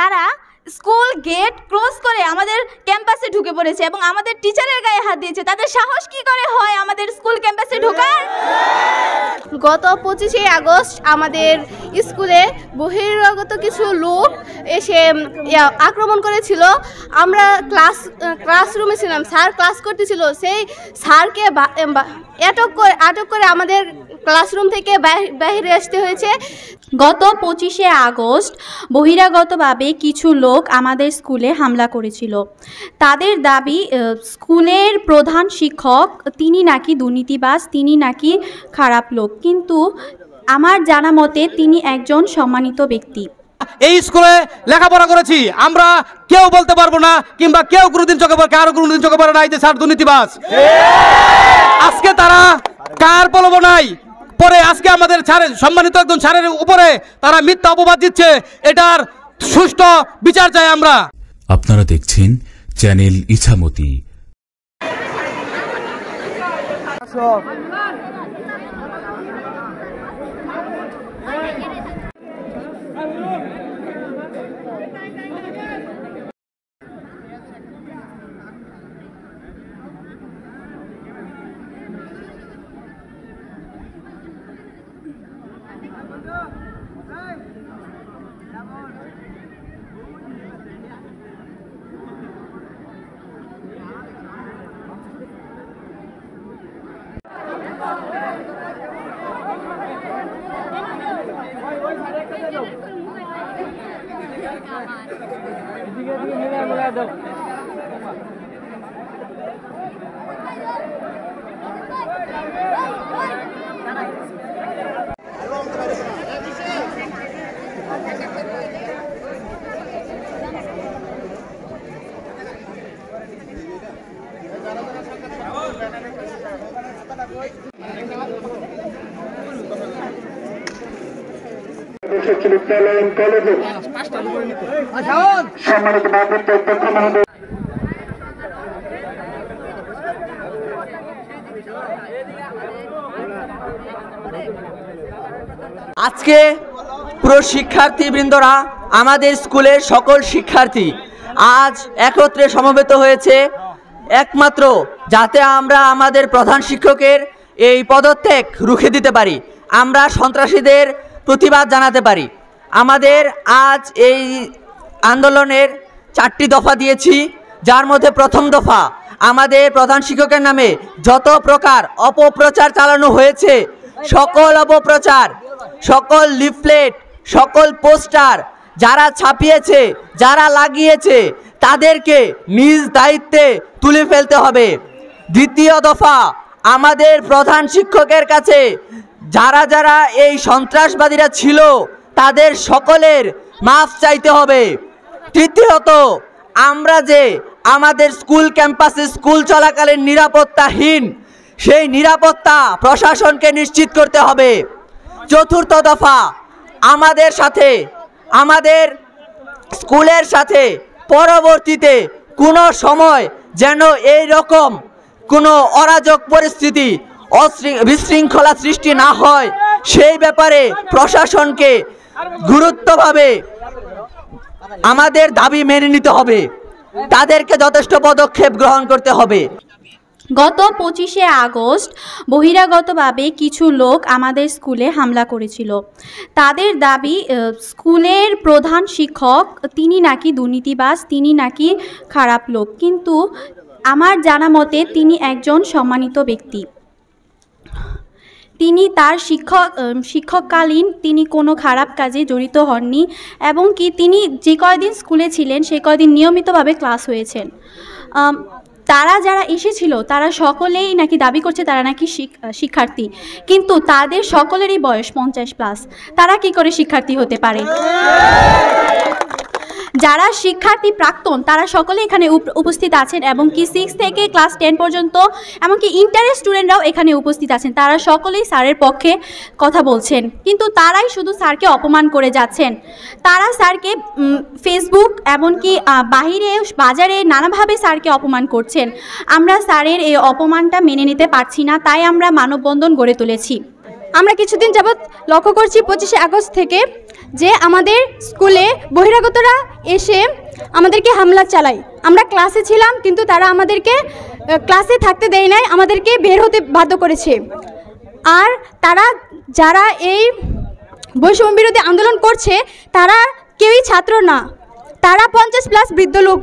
তারা school gate close করে আমাদের ক্যাম্পাসে ঢুকে পড়েছে এবং আমাদের টিচারের গায়ে হাত দিয়েছে। তাদের সাহস কি করে হয় আমাদের স্কুল ক্যাম্পাসে ঢোকার? গত 25শে আগস্ট আমাদের স্কুলে বহিরাগত কিছু লোক এসে আক্রমণ করেছিল। আমরা ক্লাসরুমে ছিলাম, স্যার ক্লাস করতেছিল, সেই স্যারকে আটক করে আমাদের ক্লাসরুম থেকে বাইরে আসতে হয়েছে। গত 25শে আগস্ট বহিরাগতভাবে কিছু লোক আমাদের স্কুলে হামলা করেছিল। তাদের দাবি স্কুলের প্রধান শিক্ষক তিনি নাকি দুর্নীতিবাজ, তিনি নাকি খারাপ লোক, কিন্তু আমার জানা মতে তিনি একজন সম্মানিত ব্যক্তি। এই স্কুলে লেখাপড়া করেছি আমরা, কেউ বলতে পারবো না কিংবা কেউ কোনোদিন চোখে পড়ে কারো কোনোদিন চোখে পড়ে নাই যে স্যার দুর্নীতিবাজ। আজকে তারা কার প্রলোভনায় পরে আজকে আমাদের সম্মানিত একজন স্যারের উপরে তারা মিথ্যা অপবাদ দিচ্ছে, এটার সুষ্ঠু বিচার চাই আমরা। আপনারা দেখছেন চ্যানেল ইছামতি। সম্মানিত ভারপ্রাপ্ত অধ্যক্ষ মহোদয়, আজকে পুরো শিক্ষার্থীবৃন্দরা আমাদের স্কুলের সকল শিক্ষার্থী আজ একত্রে সমবেত হয়েছে একমাত্র যাতে আমরা আমাদের প্রধান শিক্ষকের এই পদত্যাগ রুখে দিতে পারি, আমরা সন্ত্রাসীদের প্রতিবাদ জানাতে পারি। আমাদের আজ এই আন্দোলনের 4টি দফা দিয়েছি, যার মধ্যে প্রথম দফা আমাদের প্রধান শিক্ষকের নামে যত প্রকার অপপ্রচার চালানো হয়েছে সকল অপপ্রচার, সকল লিফলেট, সকল পোস্টার যারা ছাপিয়েছে, যারা লাগিয়েছে তাদেরকে নিজ দায়িত্বে তুলে ফেলতে হবে। দ্বিতীয় দফা আমাদের প্রধান শিক্ষকের কাছে যারা যারা এই সন্ত্রাসবাদীরা ছিল তাদের সকলের মাফ চাইতে হবে। তৃতীয়ত আমরা যে আমাদের স্কুল ক্যাম্পাসে স্কুল চলাকালীন নিরাপত্তাহীন, সেই নিরাপত্তা প্রশাসনকে নিশ্চিত করতে হবে। চতুর্থ দফা আমাদের সাথে, আমাদের স্কুলের সাথে পরবর্তীতে কোনো সময় যেন এই রকম কোনো অরাজক পরিস্থিতি, বিশৃঙ্খলা সৃষ্টি না হয় সেই ব্যাপারে প্রশাসনকে গুরুত্বভাবে আমাদের দাবি মেনে নিতে হবে, তাদেরকে যথেষ্ট পদক্ষেপ গ্রহণ করতে হবে। গত 25শে আগস্ট বহিরাগতভাবে কিছু লোক আমাদের স্কুলে হামলা করেছিল। তাদের দাবি স্কুলের প্রধান শিক্ষক তিনি নাকি দুর্নীতিবাজ, তিনি নাকি খারাপ লোক, কিন্তু আমার জানা মতে তিনি একজন সম্মানিত ব্যক্তি। তিনি তার শিক্ষককালীন তিনি কোনো খারাপ কাজে জড়িত হননি এবং কি তিনি যে কয়দিন স্কুলে ছিলেন সেই কয়দিন নিয়মিতভাবে ক্লাস হয়েছেন। তারা যারা এসেছিল তারা সকলেই নাকি দাবি করছে তারা নাকি শিক্ষার্থী, কিন্তু তাদের সকলেরই বয়স 50+। তারা কি করে শিক্ষার্থী হতে পারে? যারা শিক্ষার্থী প্রাক্তন তারা সকলে এখানে উপস্থিত আছেন এবং কি 6 থেকে ক্লাস 10 পর্যন্ত এমনকি ইন্টারের স্টুডেন্টরাও এখানে উপস্থিত আছেন। তারা সকলেই স্যারের পক্ষে কথা বলছেন, কিন্তু তারাই শুধু স্যারকে অপমান করে যাচ্ছেন। তারা স্যারকে ফেসবুক এমনকি বাহিরে বাজারে নানাভাবে স্যারকে অপমান করছেন। আমরা স্যারের এই অপমানটা মেনে নিতে পারছি না, তাই আমরা মানববন্ধন গড়ে তুলেছি। আমরা কিছুদিন যাবৎ লক্ষ্য করছি 25শে আগস্ট থেকে যে আমাদের স্কুলে বহিরাগতরা এসে আমাদেরকে হামলা চালায়। আমরা ক্লাসে ছিলাম কিন্তু তারা আমাদেরকে ক্লাসে থাকতে দেয় নাই, আমাদেরকে বের হতে বাধ্য করেছে। আর তারা যারা এই বৈষম্য বিরোধী আন্দোলন করছে তারা কেউই ছাত্র না, তারা 50+ বৃদ্ধ লোক,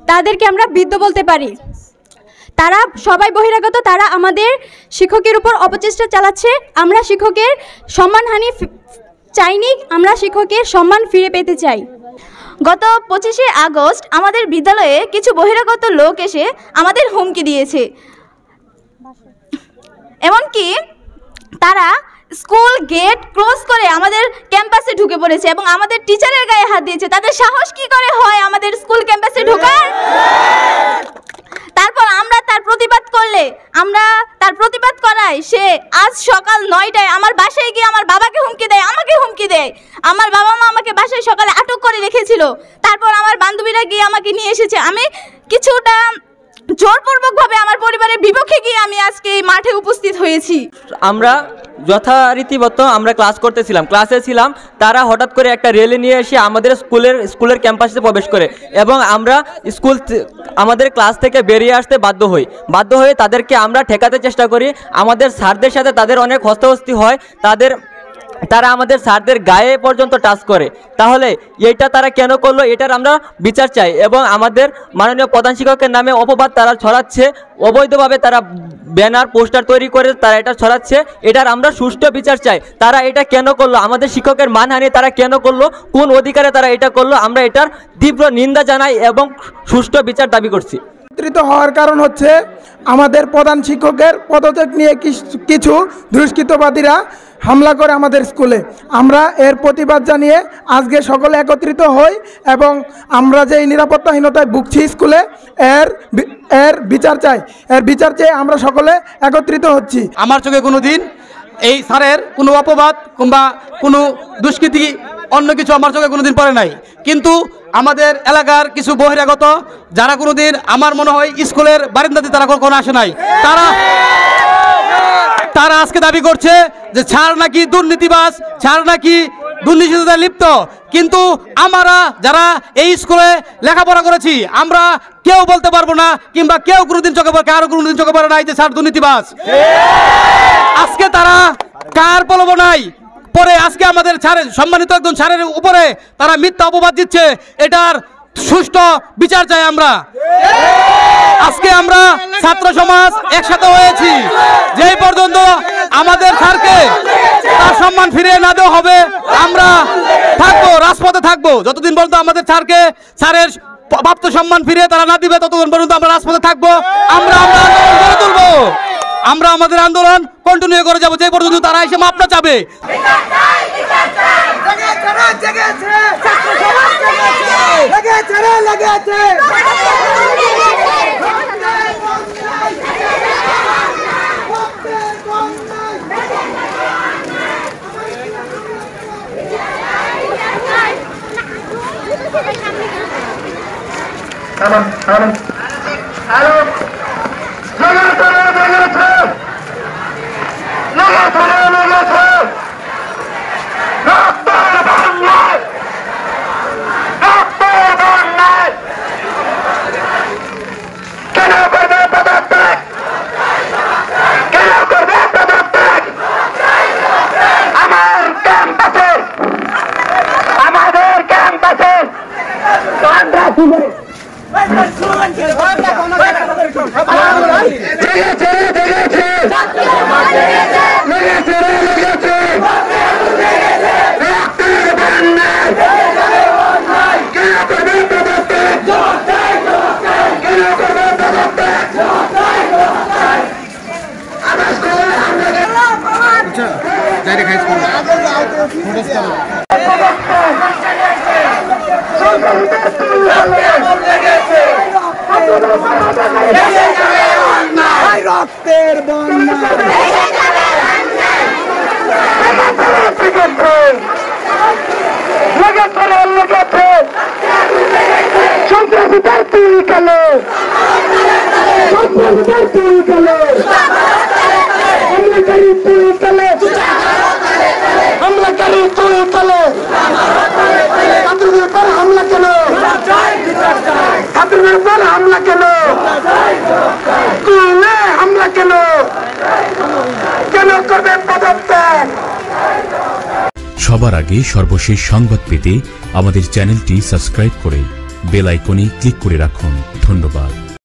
তাদেরকে আমরা বৃদ্ধ বলতে পারি। তারা সবাই বহিরাগত, তারা আমাদের শিক্ষকের উপর অপচেষ্টা চালাচ্ছে। আমরা শিক্ষকের সম্মানহানি চাইনি, আমরা শিক্ষকের সম্মান ফিরে পেতে চাই। গত 25শে আগস্ট আমাদের বিদ্যালয়ে কিছু বহিরাগত লোক এসে আমাদের হুমকি দিয়েছে। এমনকি তারা স্কুল গেট ক্লোজ করে আমাদের ক্যাম্পাসে ঢুকে পড়েছে এবং আমাদের টিচারের গায়ে হাত দিয়েছে। তাদের সাহস কি করে হয় আমাদের স্কুল ক্যাম্পাসে ঢোকার? তারপর আমরা তার প্রতিবাদ করলে, আমরা তার প্রতিবাদ করাই সে আজ সকাল 9টায় আমার বাসায় গিয়ে আমার বাবাকে হুমকি দেয়, আমাকে হুমকি দেয়। আমার বাবা মা আমাকে বাসায় সকালে আটক করে রেখেছিল। তারপর আমার বান্ধবীরা গিয়ে আমাকে নিয়ে এসেছে। আমি কিছুটা জোরপূর্বকভাবে আমার পরিবারের বিপক্ষে গিয়ে আমি আজকে এই মাঠে উপস্থিত হয়েছি। আমরা যথারীতিমতো আমরা ক্লাসে ছিলাম, তারা হঠাৎ করে একটা র্যালি নিয়ে এসে আমাদের স্কুলের ক্যাম্পাসে প্রবেশ করে এবং আমরা আমাদের ক্লাস থেকে বেরিয়ে আসতে বাধ্য হয়ে তাদেরকে আমরা ঠেকাতে চেষ্টা করি। আমাদের স্যারদের সাথে তাদের অনেক হস্তাহস্তি হয়, তারা আমাদের স্যারদের গায়ে পর্যন্ত টাচ করে। তাহলে এইটা তারা কেন করলো, এটার আমরা বিচার চাই এবং আমাদের মাননীয় প্রধান শিক্ষকের নামে অপবাদ তারা ছড়াচ্ছে, অবৈধভাবে তারা ব্যানার পোস্টার তৈরি করে তারা এটা ছড়াচ্ছে। এটার আমরা সুষ্ঠু বিচার চাই। তারা এটা কেন করলো, আমাদের শিক্ষকের মানহানি তারা কেন করলো, কোন অধিকারে তারা এটা করলো, আমরা এটার তীব্র নিন্দা জানাই এবং সুষ্ঠু বিচার দাবি করছি। একত্রিত হওয়ার কারণ হচ্ছে আমাদের প্রধান শিক্ষকের পদত্যাগ নিয়ে কিছু দুষ্কৃতবাদীরা হামলা করে আমাদের স্কুলে। আমরা এর প্রতিবাদ জানিয়ে আজকে সকলে একত্রিত হই এবং আমরা যে নিরাপত্তাহীনতায় ভুগছি স্কুলে এর বিচার চাই। আমরা সকলে একত্রিত হচ্ছি। আমার চোখে কোনোদিন এই স্যারের কোনো অপবাদ কিংবা কোনো দুষ্কৃতি অন্য কিছু আমার চোখে কোনোদিন পড়ে নাই। কিন্তু আমাদের এলাকার কিছু বহিরাগত যারা কোনোদিন আমার মনে হয় স্কুলের বারান্দাতে তারা কখনো আসে নাই, তারা আজকে দাবি করছে যে স্যার নাকি দুর্নীতিবাজ, স্যার নাকি দুর্নীতিতে লিপ্ত। কিন্তু আমরা যারা এই স্কুলে লেখাপড়া করেছি আমরা কেউ বলতে পারবো না কিংবা কেউ কোনোদিন কারো কোনোদিন চোখে পড়ে নাই যে স্যার দুর্নীতিবাজ। আজকে তারা কার প্রলোভনায় পরে আজকে আমাদের স্যারের সম্মানিত একজন স্যারের উপরে তারা মিথ্যা অপবাদ দিচ্ছে, এটার সুষ্ঠু বিচার চাই আমরা। আজকে আমরা ছাত্র সমাজ একসাথে হয়েছি, যেই পর্যন্ত আমাদের স্যারকে তার সম্মান ফিরিয়ে না দেওয়া হবে আমরা থাকবো, রাজপথে থাকবো। যতদিন পর্যন্ত আমাদের স্যারের প্রাপ্ত সম্মান ফিরিয়ে তারা না দিবে ততদিন পর্যন্ত আমরা রাজপথে থাকবো। আমরা আন্দোলন করে তুলবো, আমরা আমাদের আন্দোলন কন্টিনিউ করে যাবো যে পর্যন্ত তারা এসে মাপ না চাবে। রক্তের বন্যা সন্ত্রাসীদের তুই কালো, সন্ত্রাসীদের তুই কালো, হামলাকারী তুই কালো, হামলাকারী তুই কালো। ছাত্রদের উপর হামলা কেন? ছাত্রদের উপর হামলা কেন? স্কুলে হামলা কেন? কেন করবে পদত্যাগ? সবার আগে সর্বশেষ সংবাদ পেতে আমাদের চ্যানেলটি সাবস্ক্রাইব করে বেল আইকনে ক্লিক করে রাখুন। ধন্যবাদ।